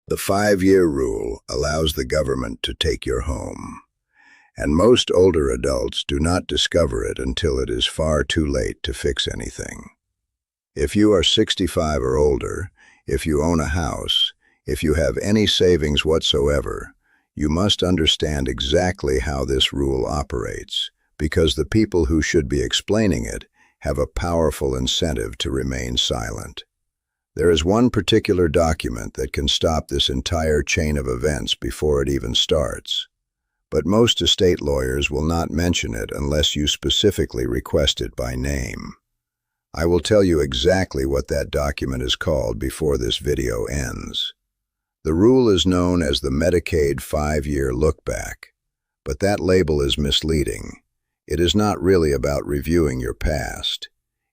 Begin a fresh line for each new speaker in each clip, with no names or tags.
The 5-year rule allows the government to take your home, and most older adults do not discover it until it is far too late to fix anything. If you are 65 or older, if you own a house, if you have any savings whatsoever, you must understand exactly how this rule operates, because the people who should be explaining it have a powerful incentive to remain silent. There is one particular document that can stop this entire chain of events before it even starts. But most estate lawyers will not mention it unless you specifically request it by name. I will tell you exactly what that document is called before this video ends. The rule is known as the Medicaid 5-year look-back, but that label is misleading. It is not really about reviewing your past.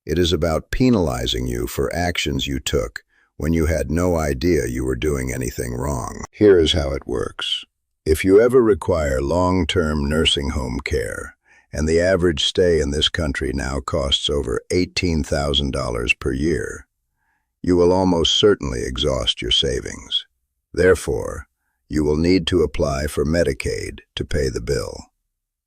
It is about penalizing you for actions you took when you had no idea you were doing anything wrong. Here is how it works. If you ever require long-term nursing home care, and the average stay in this country now costs over $18,000 per year, you will almost certainly exhaust your savings. Therefore, you will need to apply for Medicaid to pay the bill.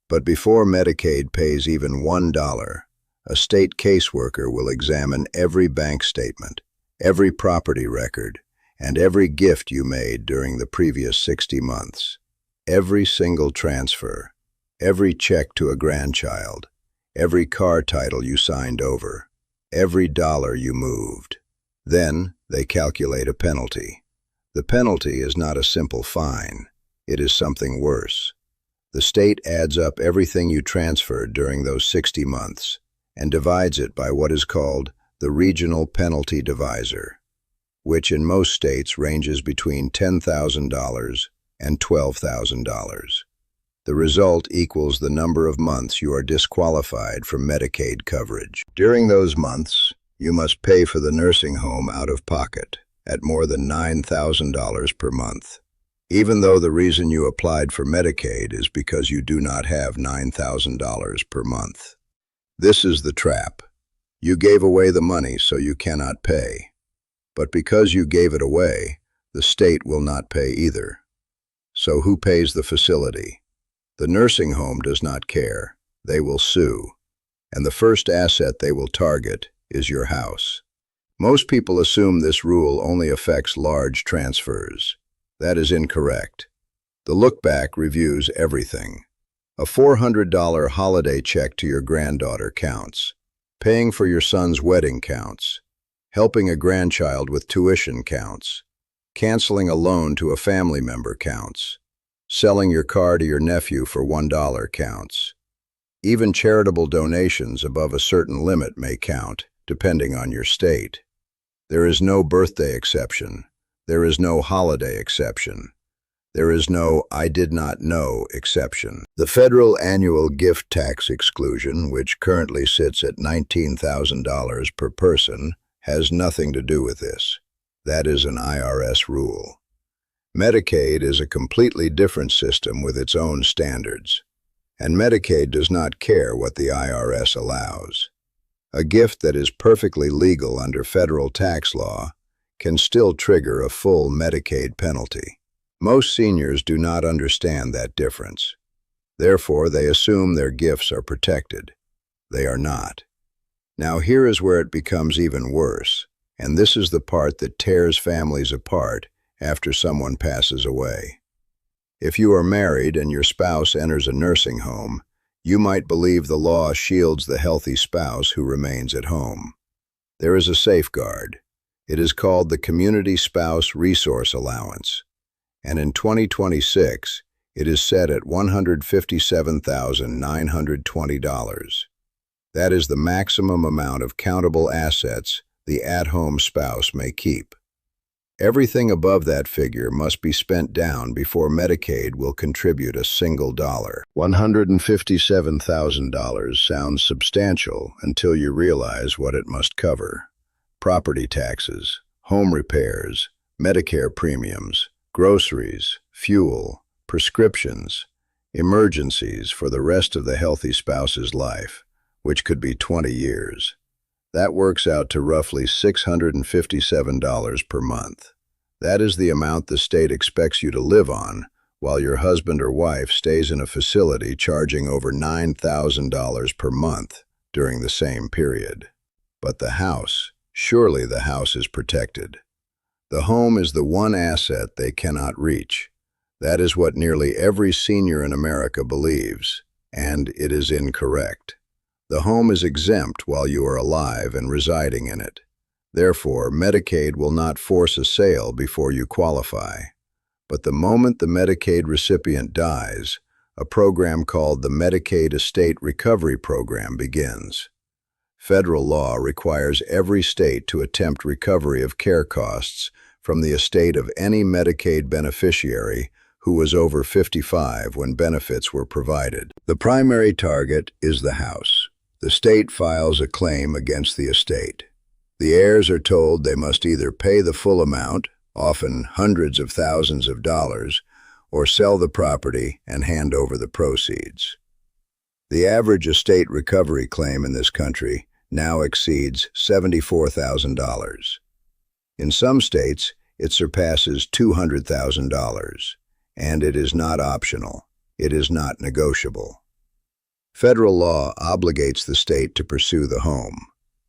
But before Medicaid pays even $1, a state caseworker will examine every bank statement, every property record, and every gift you made during the previous 60 months. Every single transfer, every check to a grandchild, every car title you signed over, every dollar you moved. Then they calculate a penalty. The penalty is not a simple fine. It is something worse. The state adds up everything you transferred during those 60 months and divides it by what is called the Regional Penalty Divisor, which in most states ranges between $10,000 and $12,000. The result equals the number of months you are disqualified from Medicaid coverage. During those months, you must pay for the nursing home out of pocket at more than $9,000 per month, even though the reason you applied for Medicaid is because you do not have $9,000 per month. This is the trap. You gave away the money so you cannot pay. But because you gave it away, the state will not pay either. So who pays the facility? The nursing home does not care. They will sue. And the first asset they will target is your house. Most people assume this rule only affects large transfers. That is incorrect. The look-back reviews everything. A $400 holiday check to your granddaughter counts. Paying for your son's wedding counts. Helping a grandchild with tuition counts. Canceling a loan to a family member counts. Selling your car to your nephew for $1 counts. Even charitable donations above a certain limit may count, depending on your state. There is no birthday exception. There is no holiday exception. There is no "I did not know" exception. The federal annual gift tax exclusion, which currently sits at $19,000 per person, has nothing to do with this. That is an IRS rule. Medicaid is a completely different system with its own standards, and Medicaid does not care what the IRS allows. A gift that is perfectly legal under federal tax law can still trigger a full Medicaid penalty. Most seniors do not understand that difference. Therefore, they assume their gifts are protected. They are not. Now here is where it becomes even worse, and this is the part that tears families apart after someone passes away. If you are married and your spouse enters a nursing home, you might believe the law shields the healthy spouse who remains at home. There is a safeguard. It is called the Community Spouse Resource Allowance, and in 2026, it is set at $157,920. That is the maximum amount of countable assets the at-home spouse may keep. Everything above that figure must be spent down before Medicaid will contribute a single dollar. $157,000 sounds substantial until you realize what it must cover. Property taxes, home repairs, Medicare premiums, groceries, fuel, prescriptions, emergencies for the rest of the healthy spouse's life, which could be 20 years. That works out to roughly $657 per month. That is the amount the state expects you to live on, while your husband or wife stays in a facility charging over $9,000 per month during the same period. But the house, surely the house is protected. The home is the one asset they cannot reach. That is what nearly every senior in America believes, and it is incorrect. The home is exempt while you are alive and residing in it. Therefore, Medicaid will not force a sale before you qualify. But the moment the Medicaid recipient dies, a program called the Medicaid Estate Recovery Program begins. Federal law requires every state to attempt recovery of care costs from the estate of any Medicaid beneficiary who was over 55 when benefits were provided. The primary target is the house. The state files a claim against the estate. The heirs are told they must either pay the full amount, often hundreds of thousands of dollars, or sell the property and hand over the proceeds. The average estate recovery claim in this country now exceeds $74,000. In some states, it surpasses $200,000, and it is not optional. It is not negotiable. Federal law obligates the state to pursue the home.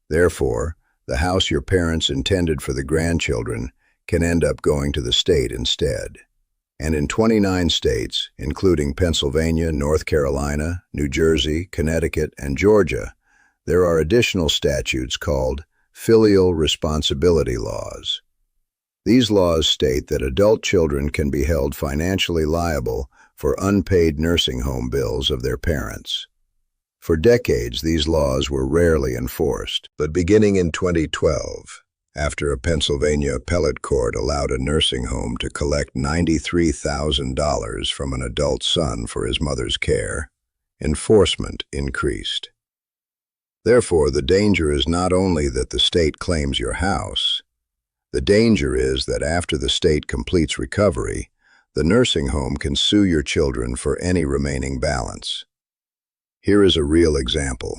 Therefore, the house your parents intended for the grandchildren can end up going to the state instead. And in 29 states, including Pennsylvania, North Carolina, New Jersey, Connecticut, and Georgia, there are additional statutes called filial responsibility laws. These laws state that adult children can be held financially liable for unpaid nursing home bills of their parents. For decades, these laws were rarely enforced, but beginning in 2012, after a Pennsylvania appellate court allowed a nursing home to collect $93,000 from an adult son for his mother's care, enforcement increased. Therefore, the danger is not only that the state claims your house. The danger is that after the state completes recovery, the nursing home can sue your children for any remaining balance. Here is a real example.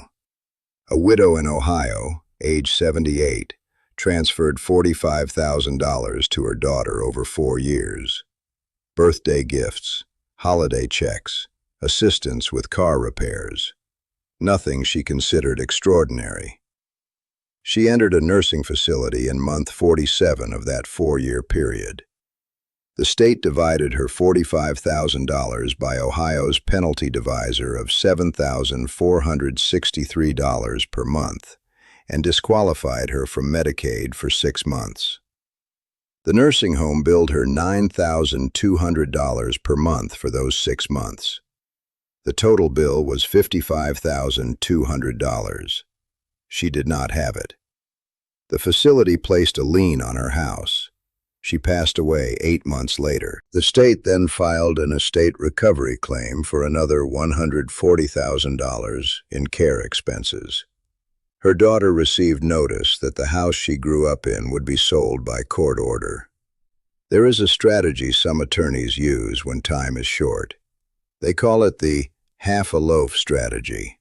A widow in Ohio, age 78, transferred $45,000 to her daughter over 4 years. Birthday gifts, holiday checks, assistance with car repairs. Nothing she considered extraordinary. She entered a nursing facility in month 47 of that 4-year period. The state divided her $45,000 by Ohio's penalty divisor of $7,463 per month and disqualified her from Medicaid for 6 months. The nursing home billed her $9,200 per month for those 6 months. The total bill was $55,200. She did not have it. The facility placed a lien on her house. She passed away 8 months later. The state then filed an estate recovery claim for another $140,000 in care expenses. Her daughter received notice that the house she grew up in would be sold by court order. There is a strategy some attorneys use when time is short. They call it the half-a-loaf strategy.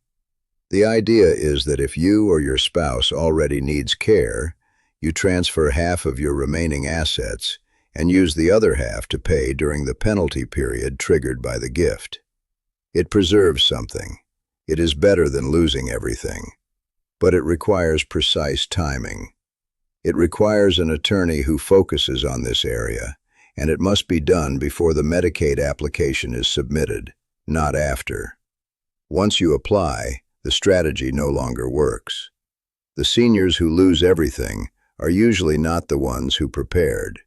The idea is that if you or your spouse already needs care, you transfer half of your remaining assets and use the other half to pay during the penalty period triggered by the gift. It preserves something. It is better than losing everything. But it requires precise timing. It requires an attorney who focuses on this area, and it must be done before the Medicaid application is submitted, not after. Once you apply, the strategy no longer works. The seniors who lose everything are usually not the ones who prepared.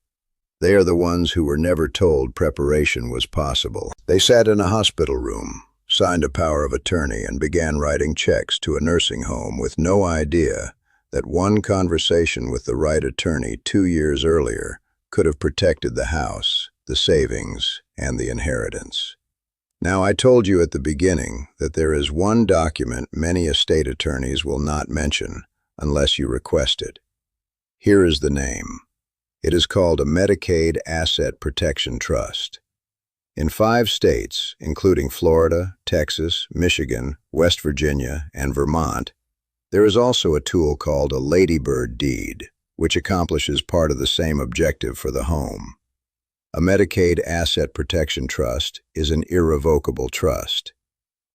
They are the ones who were never told preparation was possible. They sat in a hospital room, signed a power of attorney, and began writing checks to a nursing home with no idea that one conversation with the right attorney 2 years earlier could have protected the house, the savings, and the inheritance. Now, I told you at the beginning that there is one document many estate attorneys will not mention unless you request it. Here is the name. It is called a Medicaid Asset Protection Trust. In 5 states, including Florida, Texas, Michigan, West Virginia, and Vermont, there is also a tool called a Ladybird deed. which accomplishes part of the same objective for the home. A Medicaid Asset Protection Trust is an irrevocable trust.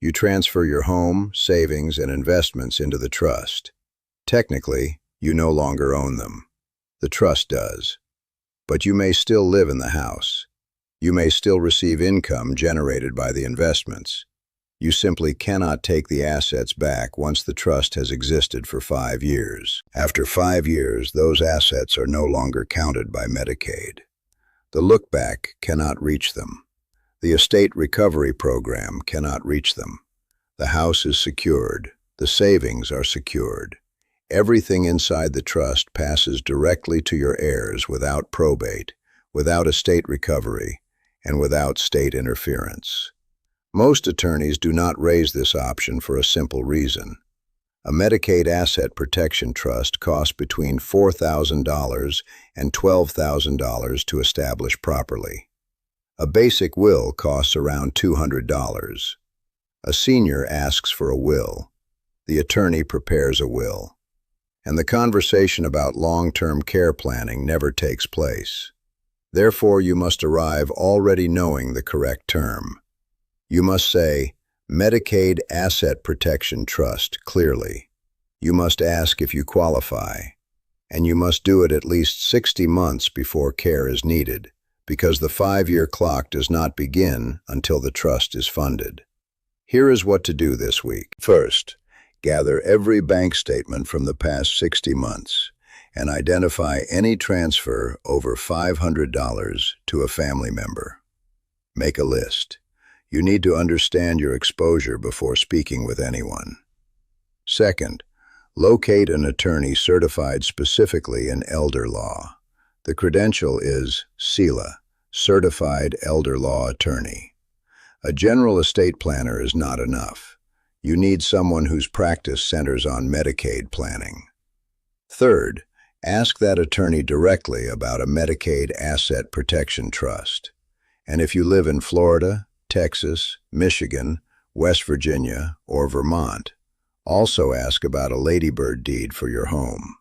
You transfer your home, savings, and investments into the trust. Technically, you no longer own them. The trust does. But you may still live in the house. You may still receive income generated by the investments. You simply cannot take the assets back once the trust has existed for 5 years. After 5 years, those assets are no longer counted by Medicaid. The look-back cannot reach them. The estate recovery program cannot reach them. The house is secured. The savings are secured. Everything inside the trust passes directly to your heirs without probate, without estate recovery, and without state interference. Most attorneys do not raise this option for a simple reason. A Medicaid Asset Protection Trust costs between $4,000 and $12,000 to establish properly. A basic will costs around $200. A senior asks for a will. The attorney prepares a will. And the conversation about long-term care planning never takes place. Therefore, you must arrive already knowing the correct term. You must say, Medicaid Asset Protection Trust, clearly. You must ask if you qualify. And you must do it at least 60 months before care is needed, because the 5-year clock does not begin until the trust is funded. Here is what to do this week. First, gather every bank statement from the past 60 months and identify any transfer over $500 to a family member. Make a list. You need to understand your exposure before speaking with anyone. Second, locate an attorney certified specifically in elder law. The credential is CELA, Certified Elder Law Attorney. A general estate planner is not enough. You need someone whose practice centers on Medicaid planning. Third, ask that attorney directly about a Medicaid Asset Protection Trust. And if you live in Florida, Texas, Michigan, West Virginia, or Vermont, also ask about a ladybird deed for your home.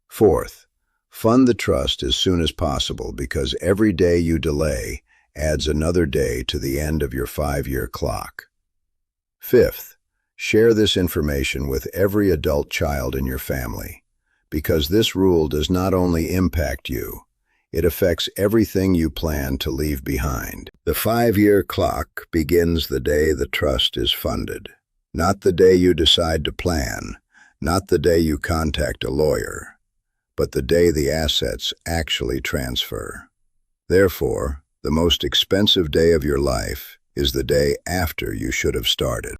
Fourth, fund the trust as soon as possible because every day you delay adds another day to the end of your 5-year clock. Fifth, share this information with every adult child in your family because this rule does not only impact you, it affects everything you plan to leave behind. The 5-year clock begins the day the trust is funded, not the day you decide to plan, not the day you contact a lawyer, but the day the assets actually transfer. Therefore, the most expensive day of your life is the day after you should have started.